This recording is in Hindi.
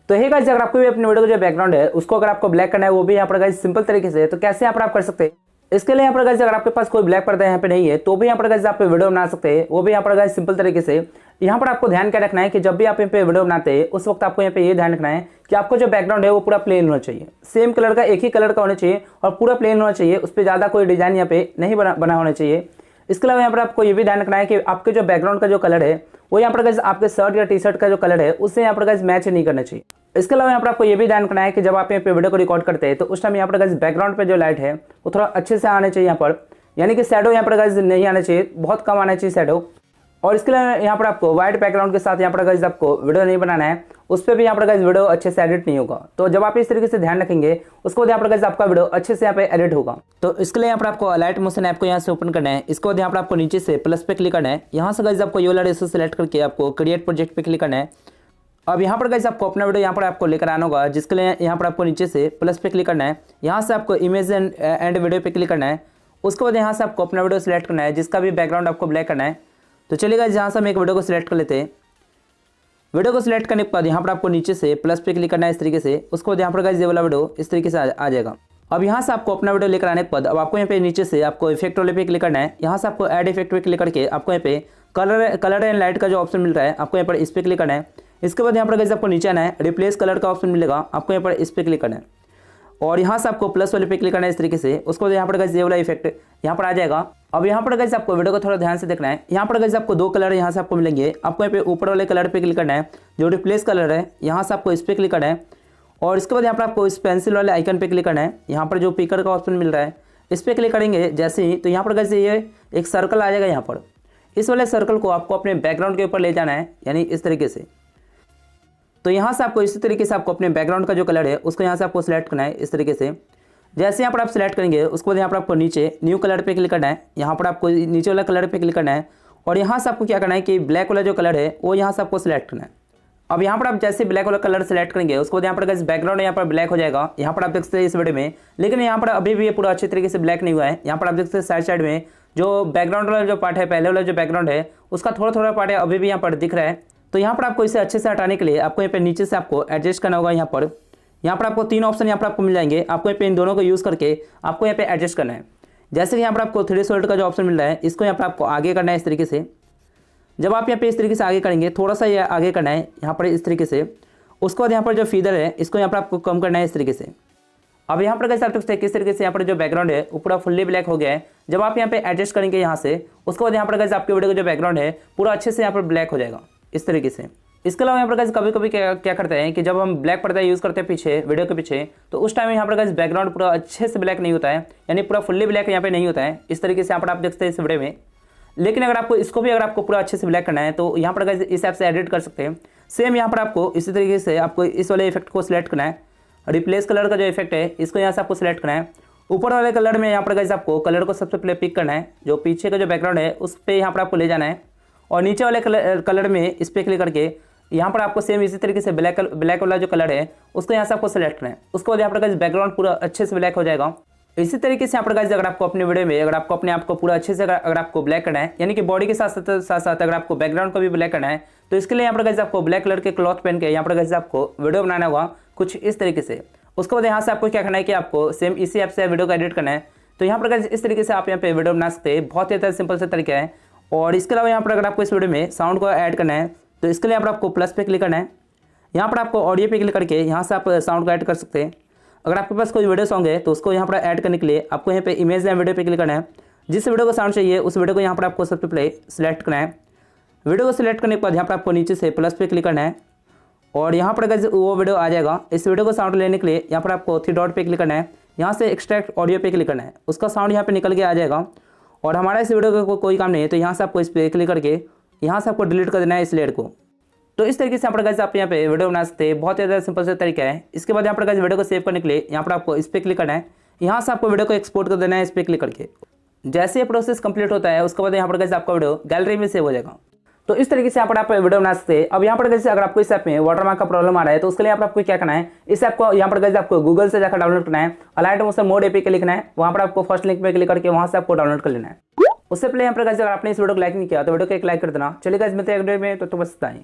तो हे गाइस, अगर आपको भी अपने वीडियो का जो बैकग्राउंड है उसको अगर आपको ब्लैक करना है वो भी यहाँ पर गाइस सिंपल तरीके से, तो कैसे यहाँ पर आप कर सकते हैं। इसके लिए यहाँ पर गाइस अगर आपके पास कोई ब्लैक पर्दा यहाँ पे नहीं है तो भी यहाँ पर गाइस आप वीडियो बना सकते हैं, वो भी यहाँ पर गाइस सिंपल तरीके से। यहाँ पर आपको ध्यान क्या रखना है कि जब भी आप यहाँ पे वीडियो बनाते हैं उस वक्त आपको यहाँ पे ये ध्यान रखना है कि आपको जो बैकग्राउंड है वो पूरा प्लेन होना चाहिए, सेम कलर का, एक ही कलर का होना चाहिए और पूरा प्लेन होना चाहिए, उस पर ज़्यादा कोई डिजाइन यहाँ पे नहीं बना होना चाहिए। इसके अलावा यहाँ पर आपको ये भी ध्यान रखना है कि आपके जो बैकग्राउंड का जो कलर है वो यहाँ पर गाइस आपके शर्ट या टी शर्ट का जो कलर है उससे यहाँ पर गाइस मैच नहीं करना चाहिए। इसके अलावा यहाँ पर आपको ये भी ध्यान रखना है कि जब आप यहाँ पे वीडियो को रिकॉर्ड करते हैं तो उस टाइम यहाँ पर गाइस बैकग्राउंड पे जो लाइट है वो थोड़ा अच्छे से आने चाहिए यहाँ पर, यानी कि शैडो यहाँ पर गाइस नहीं आना चाहिए, बहुत कम आना चाहिए शैडो। और इसके लिए यहाँ पर आपको व्हाइट बैकग्राउंड के साथ यहाँ पर गाइस आपको वीडियो नहीं बनाना है, उस पर भी यहाँ पर गाइस वीडियो अच्छे से एडिट नहीं होगा। तो जब आप इस तरीके से ध्यान रखेंगे उसके बाद यहाँ पर गाइस आपका वीडियो अच्छे से यहाँ पे एडिट होगा। तो इसके लिए यहाँ पर आपको अलाइट मोशन ऐप को यहाँ से ओपन करना है। इसके बाद यहाँ पर आपको नीचे से प्लस पे क्लिक करना है। यहाँ से गाइस आपको ये वाला रेसो सेलेक्ट करके आपको क्रिएट प्रोजेक्ट पे क्लिक करना है। अब यहाँ पर गाइस आपको अपना वीडियो यहाँ पर आपको लेकर आना होगा, जिसके लिए यहाँ पर आपको नीचे से प्लस पे क्लिक करना है। यहाँ से आपको इमेज एंड वीडियो पे क्लिक करना है। उसके बाद यहाँ से आपको अपना वीडियो सेलेक्ट करना है जिसका भी बैकग्राउंड आपको ब्लैक करना है। तो चलिए गाइस, यहाँ से हम एक वीडियो को सिलेक्ट कर लेते हैं। वीडियो को सिलेक्ट करने के बाद यहाँ पर आपको नीचे से प्लस पे क्लिक करना है इस तरीके से। उसके बाद यहाँ पर गाइस ये वाला वीडियो इस तरीके से आ जाएगा। अब यहाँ से आपको अपना वीडियो लेकर आने के बाद अब आपको यहाँ पे नीचे से आपको इफेक्ट वाले पे क्लिक करना है। यहाँ से आपको ऐड इफेक्ट पे क्लिक करके आपको यहाँ पे कलर एंड लाइट का जो ऑप्शन मिल रहा है आपको यहाँ पर इस पर क्लिक करना है। इसके बाद यहाँ पर गाइस आपको नीचे आना है, रिप्लेस कलर का ऑप्शन मिलेगा, आपको यहाँ पर इस पर क्लिक करना है और यहाँ से आपको प्लस वाले पे क्लिक करना है इस तरीके से। उसके बाद यहाँ पर गाइस ये वाला इफेक्ट यहाँ पर आ जाएगा। अब यहाँ पर गाइस आपको वीडियो को थोड़ा ध्यान से देखना है। यहाँ पर गाइस आपको दो कलर यहाँ से आपको मिलेंगे, आपको यहाँ पे ऊपर वाले कलर पे क्लिक करना है जो रिप्लेस कलर है, यहाँ से आपको इस पर क्लिक करना है और इसके बाद यहाँ पर आपको इस पेंसिल वाले आइकन पे क्लिक करना है। यहाँ पर जो पिकर का ऑप्शन मिल रहा है इस पर क्लिक करेंगे जैसे ही, तो यहाँ पर गाइस ये एक सर्कल आ जाएगा। यहाँ पर इस वाले सर्कल को आपको अपने बैकग्राउंड के ऊपर ले जाना है, यानी इस तरीके से। तो यहाँ से आपको इसी तरीके से आपको अपने बैकग्राउंड का जो कलर है उसको यहाँ से आपको सिलेक्ट करना है इस तरीके से। जैसे यहाँ पर आप सिलेक्ट करेंगे उसके बाद यहाँ पर आपको नीचे न्यू कलर पे क्लिक करना है। यहाँ पर आपको नीचे वाला कलर पे क्लिक करना है और यहाँ से आपको क्या करना है कि ब्लैक वाला जो कलर है वो यहाँ से आपको सिलेक्ट करना है। अब यहाँ पर आप जैसे ब्लैक वाला कलर सेलेक्ट करेंगे उसके बाद यहाँ पर गाइस बैकग्राउंड यहाँ पर ब्लैक हो जाएगा। यहाँ पर आप देख सकते हैं इस वीडियो में, लेकिन यहाँ पर अभी भी ये पूरा अच्छे तरीके से ब्लैक नहीं हुआ है। यहाँ पर आप देख सकते हैं साइड में जो बैकग्राउंड वाला जो पार्ट है, पहले वाला जो बैकग्राउंड है उसका थोड़ा थोड़ा पार्ट है अभी भी यहाँ पर दिख रहा है। तो यहाँ पर आपको इसे अच्छे से हटाने के लिए आपको यहाँ पे नीचे से आपको एडजस्ट करना होगा। यहाँ पर आपको तीन ऑप्शन यहाँ पर आपको मिल जाएंगे, आपको यहाँ पे इन दोनों को यूज़ करके आपको यहाँ पे एडजस्ट करना है। जैसे कि यहाँ पर आपको 3D सॉलिड का जो ऑप्शन मिल रहा है इसको यहाँ पर आपको आगे करना है इस तरीके से। जब आप यहाँ पे इस तरीके से आगे करेंगे, थोड़ा सा ये आगे करना है यहाँ पर इस तरीके से। उसके बाद यहाँ पर जो फीदर है इसको यहाँ पर आपको कम करना है इस तरीके से। अब यहाँ पर कैसे आप देखते हैं किस तरीके से यहाँ पर जो बैकग्राउंड है वो पूरा फुल्ली ब्लैक हो गया है। जब आप यहाँ पे एडजस्ट करेंगे यहाँ से, उसके बाद यहाँ पर कैसे आपके वीडियो का जो बैकग्राउंड है पूरा अच्छे से यहाँ पर ब्लैक हो जाएगा इस तरीके से। इसके अलावा यहाँ पर गाइस कभी कभी क्या करते हैं कि जब हम ब्लैक पर्दा यूज़ करते हैं पीछे वीडियो के पीछे, तो उस टाइम यहाँ पर गाइस बैकग्राउंड पूरा अच्छे से ब्लैक नहीं होता है, यानी पूरा फुल्ली ब्लैक यहाँ पे नहीं होता है। इस तरीके से यहाँ पर आप देखते हैं इस वीडियो में। लेकिन अगर आपको इसको भी अगर आपको पूरा अच्छे से ब्लैक करना है तो यहाँ पर गाइस इस ऐप से एडिट कर सकते हैं। सेम यहाँ पर आपको इसी तरीके से आपको इस वाले इफेक्ट को सिलेक्ट करना है। रिप्लेस कलर का जो इफेक्ट है इसको यहाँ से आपको सिलेक्ट करना है। ऊपर वाले कलर में यहाँ पर गाइस आपको कलर को सबसे पहले पिक करना है, जो पीछे का जो बैकग्राउंड है उस पर यहाँ पर आपको ले जाना है और नीचे वाले कलर में इस पर क्लिक करके यहाँ पर आपको सेम इसी तरीके से ब्लैक वाला जो कलर है उसको यहाँ से आपको सेलेक्ट करना है। उसके बाद यहाँ पर गाइस बैकग्राउंड पूरा अच्छे से ब्लैक हो जाएगा। इसी तरीके से यहाँ पर गाइस अगर आपको अपने वीडियो में अगर आपको अपने आप को पूरा अच्छे से अगर आपको ब्लैक करना है, यानी कि बॉडी के साथ अगर आपको बैकग्राउंड को भी ब्लैक करना है, तो इसके लिए यहाँ पर गाइस आपको ब्लैक कलर के क्लॉथ पहन के यहाँ पर गाइस आपको वीडियो बनाना होगा कुछ इस तरीके से। उसके बाद यहाँ से आपको क्या करना है कि आपको सेम इसी ऐप से वीडियो को एडिट करना है। तो यहाँ पर गाइस इस तरीके से आप यहाँ पे वीडियो बना सकते हैं, बहुत ही अच्छा सिंपल सा तरीका है। और इसके अलावा यहाँ पर अगर आपको इस वीडियो में साउंड को ऐड करना है तो इसके लिए यहाँ पर आपको प्लस पे क्लिक करना है। यहाँ पर आपको ऑडियो पे क्लिक करके यहाँ से आप साउंड को ऐड कर सकते हैं। अगर आपके पास कोई वीडियो सॉन्ग है तो उसको यहाँ पर ऐड करने के लिए आपको यहाँ पे इमेज या वीडियो पे क्लिक करना है। जिस वीडियो को साउंड चाहिए उस वीडियो को यहाँ पर आपको सबसे पहले सिलेक्ट करना है। वीडियो को सिलेक्ट करने के बाद यहाँ पर आपको नीचे से प्लस पे क्लिक करना है और यहाँ पर अगर वो वीडियो आ जाएगा। इस वीडियो को साउंड लेने के लिए यहाँ पर आपको 3 डॉट पे क्लिक करना है। यहाँ से एक्सट्रैक्ट ऑडियो पे क्लिक करना है, उसका साउंड यहाँ पे निकल के आ जाएगा। और हमारा इस वीडियो का कोई काम नहीं है तो यहाँ से आपको इस पर क्लिक करके यहाँ से आपको डिलीट कर देना है इस लेयर को। तो इस तरीके से यहाँ पर गाइस आप यहाँ पे वीडियो बना सकते हैं, बहुत ज़्यादा सिंपल सा तरीका है। इसके बाद यहाँ पर गाइस वीडियो को सेव करने के लिए यहाँ पर आपको इस पर क्लिक करना है। यहाँ से आपको वीडियो को एक्सपोर्ट कर देना है इस पर क्लिक करके। जैसे ये प्रोसेस कंप्लीट होता है उसके बाद यहाँ पर गाइस आपका वीडियो गैलरी में सेव हो जाएगा। तो इस तरीके से यहाँ पर आप वीडियो बना सकते हैं। अब यहाँ पर गाइस अगर आपको इस ऐप में वाटरमार्क का प्रॉब्लम आ रहा है तो उसके लिए यहाँ पर आपको क्या करना है, इस ऐप को यहाँ पर गाइस आपको गूगल से जाकर डाउनलोड करना है। अलाइट मोशन मोड एपीके लिखना है, वहाँ पर आपको फर्स्ट लिंक पे क्लिक करके वहाँ से आपको डाउनलोड कर लेना है। उससे पहले यहाँ पर गाइस अगर आपने इस वीडियो को लाइक नहीं किया तो वीडियो को एक लाइक कर देना। चलिए गाइस मिलते हैं अगले में, तो बस इतना ही।